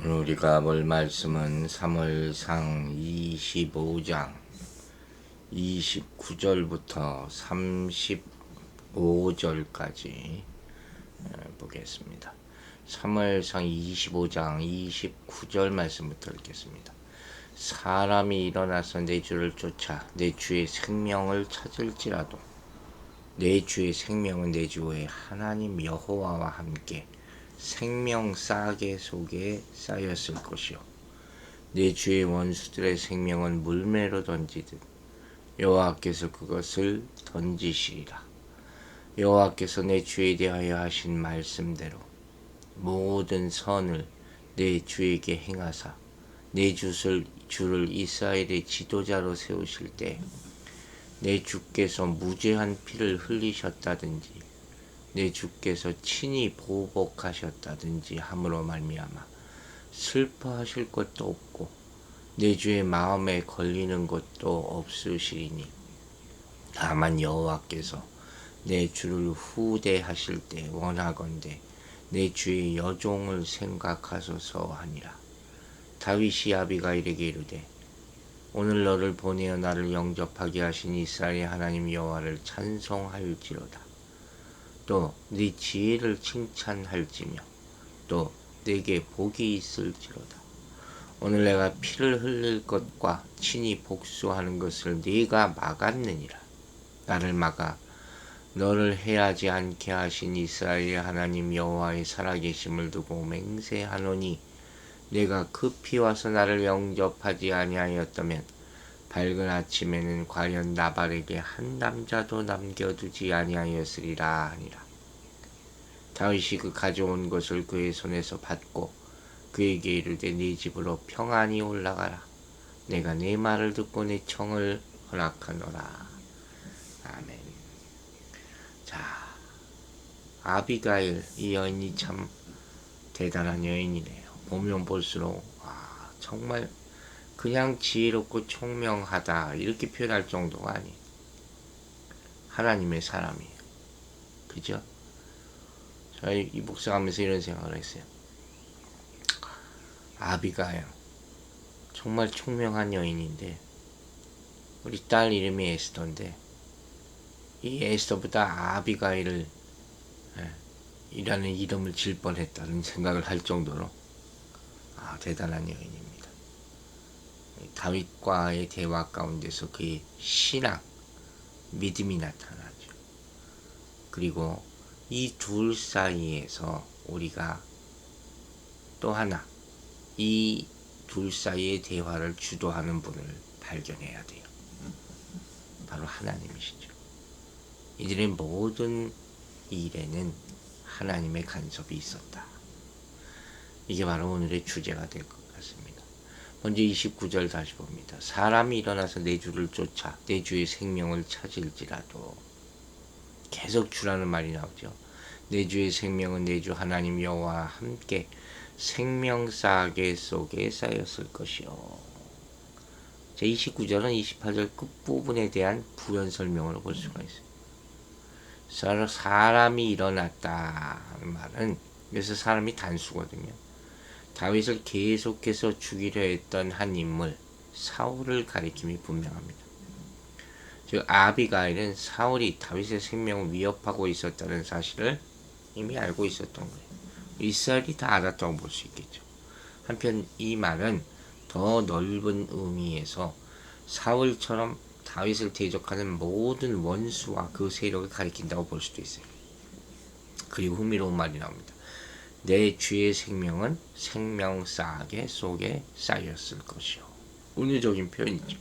오늘 우리가 볼 말씀은 사무엘상 25장 29절부터 35절까지 보겠습니다. 사무엘상 25장 29절 말씀부터 읽겠습니다. 사람이 일어나서 내 주를 쫓아 내 주의 생명을 찾을지라도 내 주의 생명은 내 주의 하나님 여호와와 함께 생명 싸개 속에 쌓였을 것이요 내 주의 원수들의 생명은 물매로 던지듯 여호와께서 그것을 던지시리라. 여호와께서 내 주에 대하여 하신 말씀대로 모든 선을 내 주에게 행하사 내 주를 이스라엘의 지도자로 세우실 때 내 주께서 무죄한 피를 흘리셨다든지 내 주께서 친히 보복하셨다든지 함으로 말미암아 슬퍼하실 것도 없고 내 주의 마음에 걸리는 것도 없으시리니 다만 여호와께서 내 주를 후대하실 때 원하건대 내 주의 여종을 생각하소서 하니라. 다윗이 아비가일에게 이르되 오늘 너를 보내어 나를 영접하게 하신 이스라엘의 하나님 여호와를 찬송할지로다. 또 네 지혜를 칭찬할지며 또 내게 복이 있을지로다. 오늘 내가 피를 흘릴 것과 친히 복수하는 것을 네가 막았느니라. 나를 막아 너를 해하지 않게 하신 이스라엘의 하나님 여호와의 살아계심을 두고 맹세하노니 내가 급히 와서 나를 영접하지 아니하였다면 밝은 아침에는 과연 나발에게 한 남자도 남겨두지 아니하였으리라 하니라. 다윗이 그 가져온 것을 그의 손에서 받고 그에게 이르되 네 집으로 평안히 올라가라. 내가 네 말을 듣고 네 청을 허락하노라. 아멘. 자, 아비가일 이 여인이 참 대단한 여인이네요. 보면 볼수록 정말 그냥 지혜롭고 총명하다 이렇게 표현할 정도가 아니에요. 하나님의 사람이에요. 그죠? 저희 이 묵상하면서 이런 생각을 했어요. 아비가일 정말 총명한 여인인데 우리 딸 이름이 에스더인데 이 에스더보다 아비가일을 이라는 이름을 질 뻔했다는 생각을 할 정도로 대단한 여인입니다. 다윗과의 대화 가운데서 그의 신앙, 믿음이 나타나죠. 그리고 이 둘 사이에서 우리가 또 하나 이 둘 사이의 대화를 주도하는 분을 발견해야 돼요. 바로 하나님이시죠. 이들의 모든 일에는 하나님의 간섭이 있었다. 이게 바로 오늘의 주제가 될 것 같습니다. 먼저 29절 다시 봅니다. 사람이 일어나서 내 주를 쫓아 내 주의 생명을 찾을지라도 계속 주라는 말이 나오죠. 내 주의 생명은 내 주 하나님 여호와와 함께 생명 싸개 속에 쌓였을 것이요. 제 29절은 28절 끝부분에 대한 부연 설명으로 볼 수가 있어요. 사람이 일어났다 하는 말은 그래서 사람이 단수거든요. 다윗을 계속해서 죽이려 했던 한 인물 사울을 가리킴이 분명합니다. 즉 아비가일은 사울이 다윗의 생명을 위협하고 있었다는 사실을 이미 알고 있었던 거예요. 이스라엘이 다 알았다고 볼 수 있겠죠. 한편 이 말은 더 넓은 의미에서 사울처럼 다윗을 대적하는 모든 원수와 그 세력을 가리킨다고 볼 수도 있어요. 그리고 흥미로운 말이 나옵니다. 내 주의 생명은 생명 싸개 속에 쌓였을 것이요. 은유적인 표현이죠.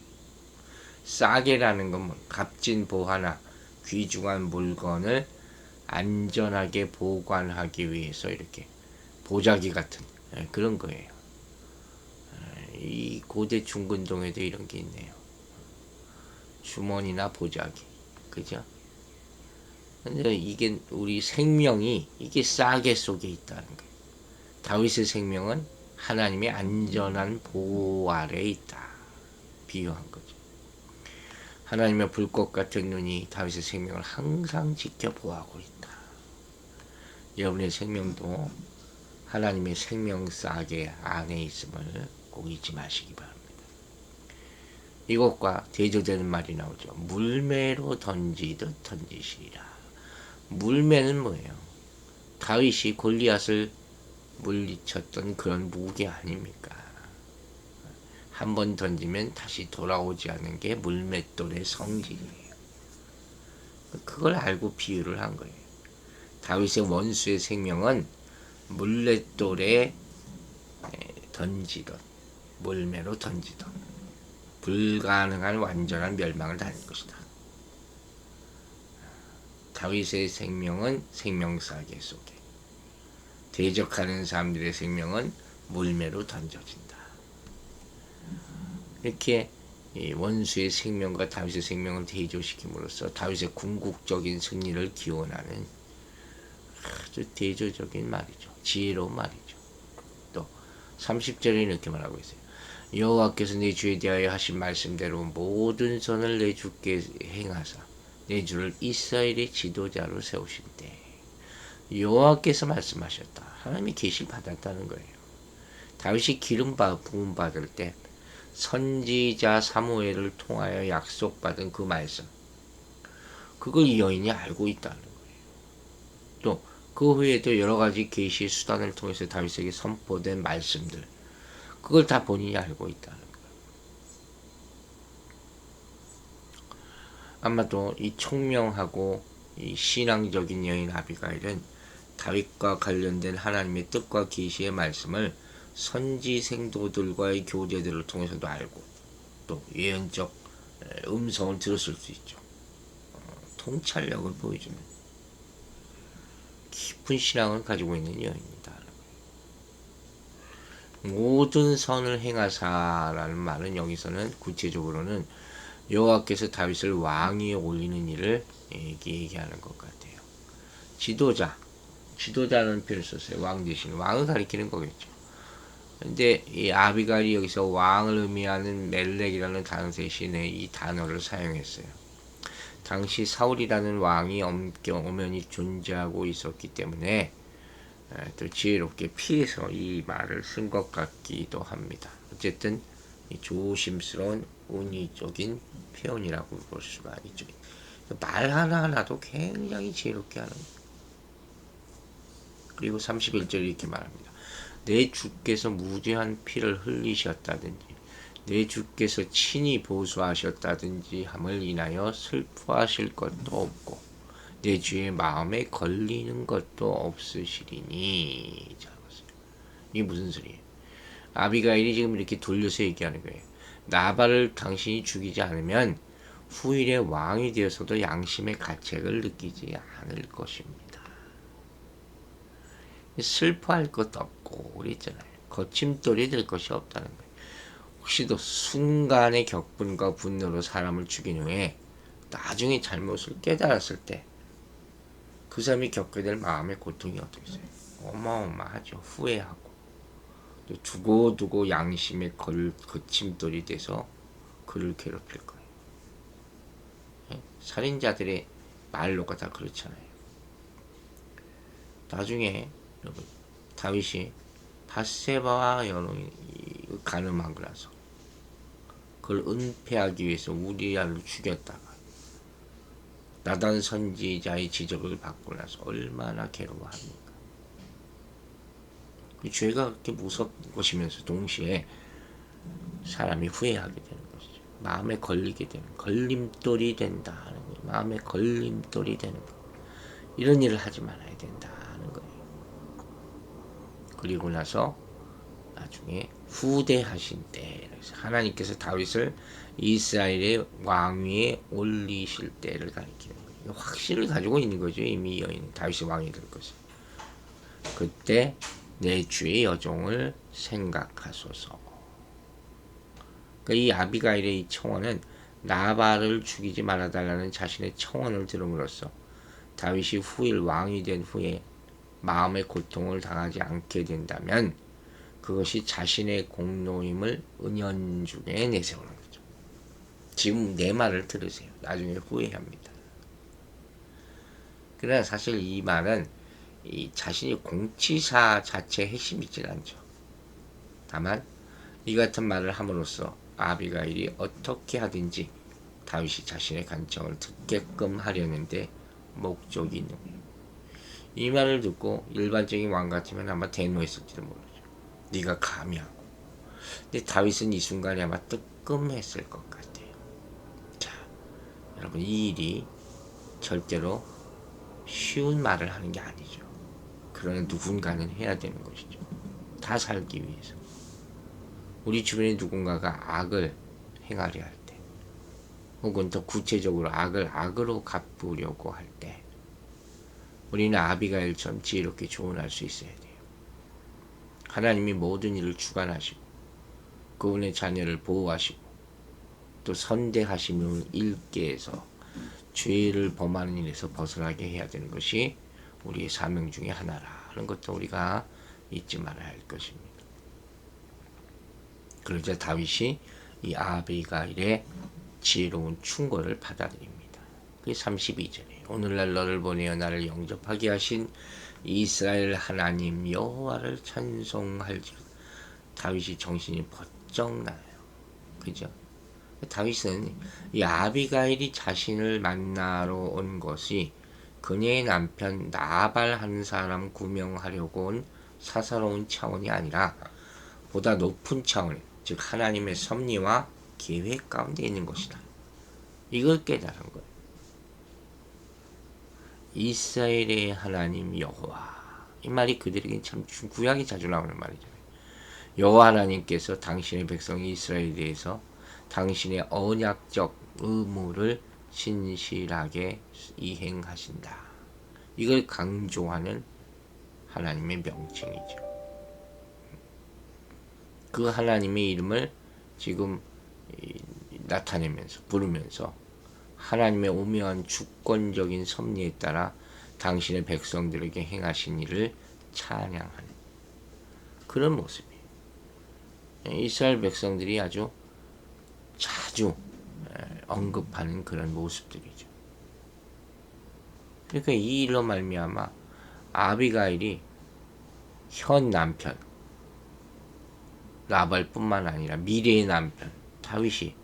싸개라는 건 값진 보화나 귀중한 물건을 안전하게 보관하기 위해서 이렇게 보자기 같은 그런 거예요. 이 고대 중근동에도 이런 게 있네요. 주머니나 보자기, 그죠? 근데 이게 우리 생명이 이게 싸개 속에 있다는 거예요. 다윗의 생명은 하나님의 안전한 보호 아래에 있다. 비유한 거죠. 하나님의 불꽃 같은 눈이 다윗의 생명을 항상 지켜보호하고 있다. 여러분의 생명도 하나님의 생명싸개 안에 있음을 꼭 잊지 마시기 바랍니다. 이것과 대조되는 말이 나오죠. 물매로 던지듯 던지시리라. 물매는 뭐예요? 다윗이 골리앗을 물리쳤던 그런 무기 아닙니까? 한 번 던지면 다시 돌아오지 않는 게 물맷돌의 성질이에요. 그걸 알고 비유를 한 거예요. 다윗의 원수의 생명은 물맷돌에 던지던, 물매로 던지던 불가능한 완전한 멸망을 당할 것이다. 다윗의 생명은 생명싸개 속에, 대적하는 사람들의 생명은 물매로 던져진다. 이렇게 원수의 생명과 다윗의 생명을 대조시킴으로써 다윗의 궁극적인 승리를 기원하는 아주 대조적인 말이죠. 지혜로운 말이죠. 또 30절에 이렇게 말하고 있어요. 여호와께서 내 주에 대하여 하신 말씀대로 모든 선을 내 주께 행하사 내 주를 이스라엘의 지도자로 세우신 때, 여호와께서 말씀하셨다. 하나님이 계시를 받았다는 거예요. 다윗이 기름 부음 받을 때 선지자 사무엘을 통하여 약속받은 그 말씀, 그걸 이 여인이 알고 있다는 거예요. 또 그 후에도 여러 가지 계시의 수단을 통해서 다윗에게 선포된 말씀들, 그걸 다 본인이 알고 있다는 거예요. 아마도 이 총명하고 이 신앙적인 여인 아비가일은 다윗과 관련된 하나님의 뜻과 계시의 말씀을 선지 생도들과의 교제들을 통해서도 알고, 또 예언적 음성을 들었을 수 있죠. 통찰력을 보여주는 깊은 신앙을 가지고 있는 여인이다. 모든 선을 행하사라는 말은 여기서는 구체적으로는 여호와께서 다윗을 왕위에 올리는 일을 얘기하는 것 같아요. 지도자는 표현을 썼어요. 왕 대신 왕을 가리키는 거겠죠. 근데 이 아비가일이 여기서 왕을 의미하는 멜렉이라는 단어 대신에 이 단어를 사용했어요. 당시 사울이라는 왕이 엄연히 존재하고 있었기 때문에 또 지혜롭게 피해서 이 말을 쓴 것 같기도 합니다. 어쨌든 조심스러운 은유적인 표현이라고 볼 수가 있죠. 말 하나하나도 굉장히 지혜롭게 하는 거예요. 그리고 31절에 이렇게 말합니다. 내 주께서 무죄한 피를 흘리셨다든지 내 주께서 친히 보수하셨다든지 함을 인하여 슬퍼하실 것도 없고 내 주의 마음에 걸리는 것도 없으시리니. 자, 이게 무슨 소리예요? 아비가일이 지금 이렇게 돌려서 얘기하는 거예요. 나발을 당신이 죽이지 않으면 후일에 왕이 되어서도 양심의 가책을 느끼지 않을 것입니다. 슬퍼할 것도 없고 그랬잖아요. 거침돌이 될 것이 없다는 거예요. 혹시도 순간의 격분과 분노로 사람을 죽인 후에 나중에 잘못을 깨달았을 때 그 사람이 겪게 될 마음의 고통이 어떻게 있어요? 어마어마하죠. 후회하고 또 두고두고 양심의 거침돌이 돼서 그를 괴롭힐 거예요. 살인자들의 말로가 다 그렇잖아요. 나중에 여러분, 다윗이 밧세바와 여론이 간음한 거라서 그걸 은폐하기 위해서 우리야를 죽였다가 나단 선지자의 지적을 받고 나서 얼마나 괴로워합니까? 그 죄가 그렇게 무섭은 것이면서 동시에 사람이 후회하게 되는 것이죠. 마음에 걸리게 되는, 걸림돌이 된다 하는 거예요. 마음에 걸림돌이 되는 거. 이런 일을 하지 말아야 된다 하는 거예요. 그리고 나서 나중에 후대하신 때, 하나님께서 다윗을 이스라엘의 왕위에 올리실 때를 가리키는 거예요. 확신을 가지고 있는 거죠. 이미 여인 다윗이 왕이 될 것을. 그때 내 주의 여종을 생각하소서. 그러니까 이 아비가일의 이 청원은 나발을 죽이지 말아달라는 자신의 청원을 들음으로써 다윗이 후일 왕이 된 후에 마음의 고통을 당하지 않게 된다면 그것이 자신의 공로임을 은연중에 내세우는 거죠. 지금 내 말을 들으세요. 나중에 후회합니다. 그러나 사실 이 말은 이 자신이 공치사 자체의 핵심이진 않죠. 다만 이 같은 말을 함으로써 아비가일이 어떻게 하든지 다윗이 자신의 간청을 듣게끔 하려는데 목적이 있는 거예요. 이 말을 듣고 일반적인 왕 같으면 아마 대노했을지도 모르죠. 네가 감히 하고. 근데 다윗은 이 순간에 아마 뜨끔했을 것 같아요. 자, 여러분, 이 일이 절대로 쉬운 말을 하는 게 아니죠. 그러나 누군가는 해야 되는 것이죠. 다 살기 위해서. 우리 주변에 누군가가 악을 행하려 할 때, 혹은 더 구체적으로 악을 악으로 갚으려고 할 때, 우리는 아비가일처럼 지혜롭게 조언할 수 있어야 돼요. 하나님이 모든 일을 주관하시고 그분의 자녀를 보호하시고 또 선대하시는 일께에서 죄를 범하는 일에서 벗어나게 해야 되는 것이 우리의 사명 중에 하나라는 것도 우리가 잊지 말아야 할 것입니다. 그러자 다윗이 이 아비가일의 지혜로운 충고를 받아들입니다. 그게 32절이에요. 오늘날 너를 보내어 나를 영접하게 하신 이스라엘 하나님 여호와를 찬송할지로. 다윗이 정신이 번쩍 나요. 그죠? 다윗은 이 아비가일이 자신을 만나러 온 것이 그녀의 남편 나발 한 사람 구명하려고 온 사사로운 차원이 아니라 보다 높은 차원, 즉 하나님의 섭리와 계획 가운데 있는 것이다. 이걸 깨달은 거예요. 이스라엘의 하나님 여호와. 이 말이 그들에게 참 구약에 자주 나오는 말이잖아요. 여호와 하나님께서 당신의 백성 이스라엘에 대해서 당신의 언약적 의무를 신실하게 이행하신다. 이걸 강조하는 하나님의 명칭이죠. 그 하나님의 이름을 지금 나타내면서 부르면서 하나님의 오묘한 주권적인 섭리에 따라 당신의 백성들에게 행하신 일을 찬양하는 그런 모습이에요. 이스라엘 백성들이 아주 자주 언급하는 그런 모습들이죠. 그러니까 이 일로 말미암아 아비가일이 현 남편 나발뿐만 아니라 미래의 남편 다윗이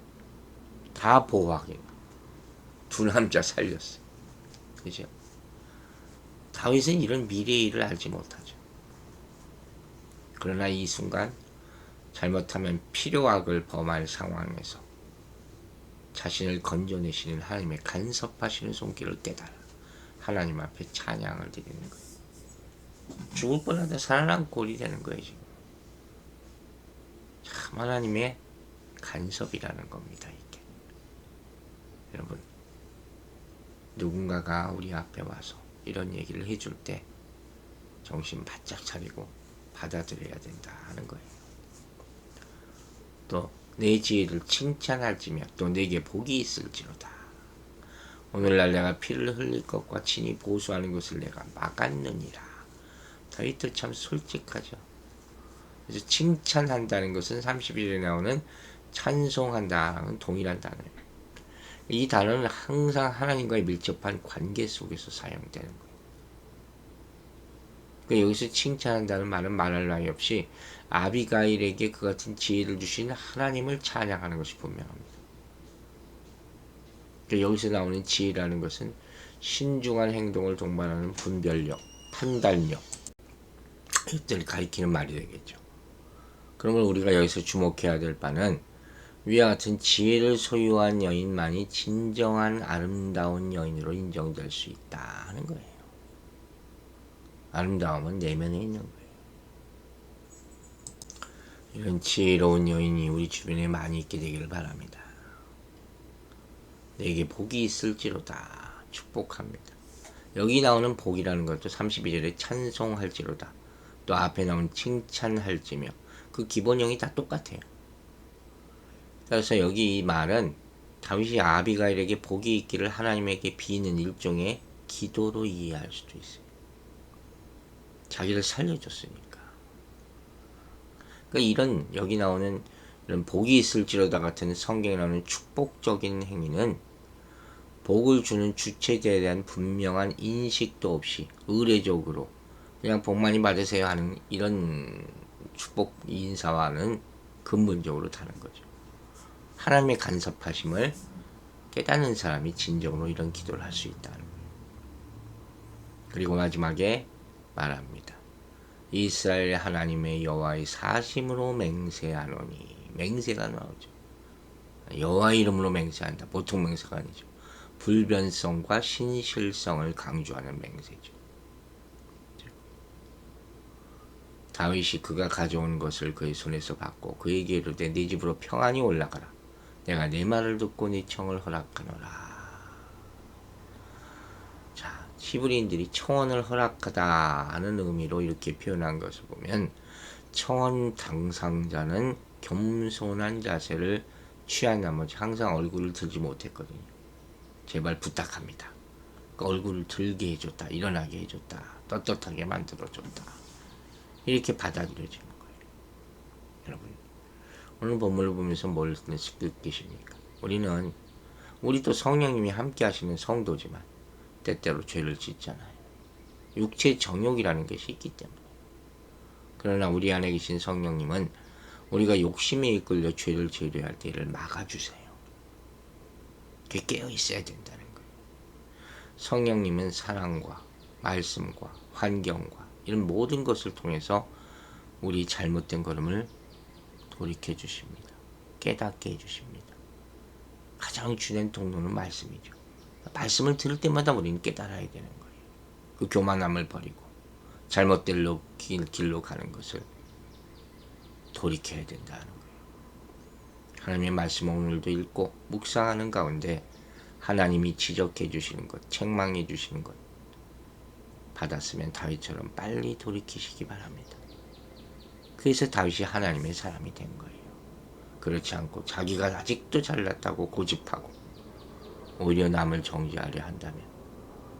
다 보호하게 두 남자 살렸어요. 그죠? 다윗은 이런 미래의 일을 알지 못하죠. 그러나 이 순간 잘못하면 필요악을 범할 상황에서 자신을 건져내시는 하나님의 간섭하시는 손길을 깨달아 하나님 앞에 찬양을 드리는 거예요. 죽을 뻔하다 살아난 꼴이 되는 거예요. 지금. 참 하나님의 간섭이라는 겁니다. 이게. 여러분, 누군가가 우리 앞에 와서 이런 얘기를 해줄 때 정신 바짝 차리고 받아들여야 된다 하는 거예요. 또 내 지혜를 칭찬할지며 또 내게 복이 있을지로다. 오늘날 내가 피를 흘릴 것과 친히 보수하는 것을 내가 막았느니라. 다윗도 참 솔직하죠. 그래서 칭찬한다는 것은 31절에 나오는 찬송한다는 동일한 단어예요. 이 단어는 항상 하나님과의 밀접한 관계 속에서 사용되는 거예요. 그러니까 여기서 칭찬한다는 말은 말할 나위 없이 아비가일에게 그 같은 지혜를 주신 하나님을 찬양하는 것이 분명합니다. 그러니까 여기서 나오는 지혜라는 것은 신중한 행동을 동반하는 분별력, 판단력 이것들을 가리키는 말이 되겠죠. 그러면 우리가 여기서 주목해야 될 바는 위와 같은 지혜를 소유한 여인만이 진정한 아름다운 여인으로 인정될 수 있다 하는 거예요. 아름다움은 내면에 있는 거예요. 이런 지혜로운 여인이 우리 주변에 많이 있게 되기를 바랍니다. 내게 복이 있을지로다. 축복합니다. 여기 나오는 복이라는 것도 32절에 찬송할지로다. 또 앞에 나오는 칭찬할지며 그 기본형이 다 똑같아요. 그래서 여기 이 말은 다윗이 아비가일에게 복이 있기를 하나님에게 비는 일종의 기도로 이해할 수도 있어요. 자기를 살려줬으니까. 그러니까 이런 여기 나오는 이런 복이 있을지로다 같은 성경에 나오는 축복적인 행위는 복을 주는 주체자에 대한 분명한 인식도 없이 의례적으로 그냥 복 많이 받으세요 하는 이런 축복 인사와는 근본적으로 다른 거죠. 하나님의 간섭하심을 깨닫는 사람이 진정으로 이런 기도를 할 수 있다는 거예요. 그리고 마지막에 말합니다. 이스라엘 하나님의 여호와의 사심으로 맹세하노니. 맹세가 나오죠. 여호와 이름으로 맹세한다. 보통 맹세가 아니죠. 불변성과 신실성을 강조하는 맹세죠. 다윗이 그가 가져온 것을 그의 손에서 받고 그에게 이르되 네 집으로 평안히 올라가라. 내가 네 말을 듣고 네 청을 허락하노라. 자, 히브리인들이 청원을 허락하다 하는 의미로 이렇게 표현한 것을 보면 청원 당상자는 겸손한 자세를 취한 나머지 항상 얼굴을 들지 못했거든요. 제발 부탁합니다. 그 얼굴을 들게 해줬다. 일어나게 해줬다. 떳떳하게 만들어줬다. 이렇게 받아들여지는 거예요. 여러분, 오늘 본문을 보면서 뭘 느끼십니까? 우리도 성령님이 함께 하시는 성도지만 때때로 죄를 짓잖아요. 육체의 정욕이라는 것이 있기 때문에. 그러나 우리 안에 계신 성령님은 우리가 욕심에 이끌려 죄를 지으려 할 때를 막아주세요. 그게 깨어 있어야 된다는 거예요. 성령님은 사랑과 말씀과 환경과 이런 모든 것을 통해서 우리 잘못된 걸음을 돌이켜 주십니다. 깨닫게 해주십니다. 가장 주된 통로는 말씀이죠. 말씀을 들을 때마다 우리는 깨달아야 되는 거예요. 그 교만함을 버리고 잘못된 길로 가는 것을 돌이켜야 된다는 거예요. 하나님의 말씀을 오늘도 읽고 묵상하는 가운데 하나님이 지적해 주시는 것, 책망해 주시는 것 받았으면 다윗처럼 빨리 돌이키시기 바랍니다. 그래서 다윗이 하나님의 사람이 된 거예요. 그렇지 않고 자기가 아직도 잘났다고 고집하고 오히려 남을 정죄하려 한다면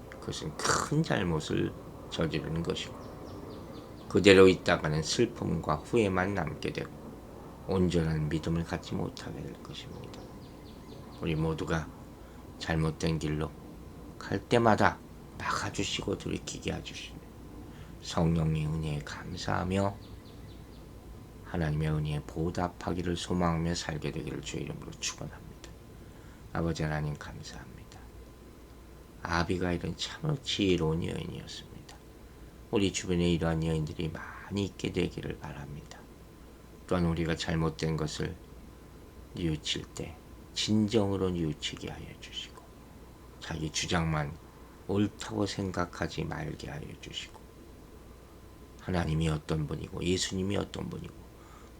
그것은 큰 잘못을 저지르는 것이고 그대로 있다가는 슬픔과 후회만 남게 되고 온전한 믿음을 갖지 못하게 될 것입니다. 우리 모두가 잘못된 길로 갈 때마다 막아주시고 돌이키게 해주시는 성령의 은혜에 감사하며 하나님의 은혜에 보답하기를 소망하며 살게 되기를 주의 이름으로 축원합니다. 아버지 하나님 감사합니다. 아비가일은 참으로 지혜로운 여인이었습니다. 우리 주변에 이러한 여인들이 많이 있게 되기를 바랍니다. 또한 우리가 잘못된 것을 뉘우칠 때 진정으로 뉘우치게 하여 주시고 자기 주장만 옳다고 생각하지 말게 하여 주시고 하나님이 어떤 분이고 예수님이 어떤 분이고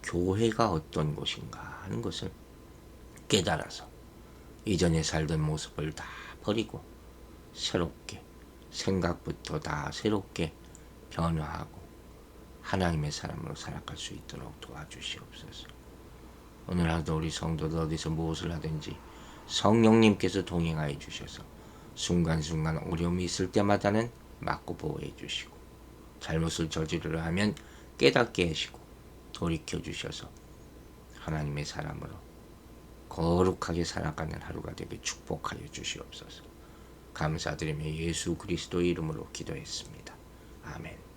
교회가 어떤 곳인가 하는 것을 깨달아서 이전에 살던 모습을 다 버리고 새롭게 생각부터 다 새롭게 변화하고 하나님의 사람으로 살아갈 수 있도록 도와주시옵소서. 오늘 하루도 우리 성도들 어디서 무엇을 하든지 성령님께서 동행하여 주셔서 순간순간 어려움이 있을 때마다는 막고 보호해 주시고 잘못을 저지르려 하면 깨닫게 하시고 돌이켜 주셔서 하나님의 사람으로 거룩하게 살아가는 하루가 되게 축복하여 주시옵소서. 감사드리며 예수 그리스도의 이름으로 기도했습니다. 아멘.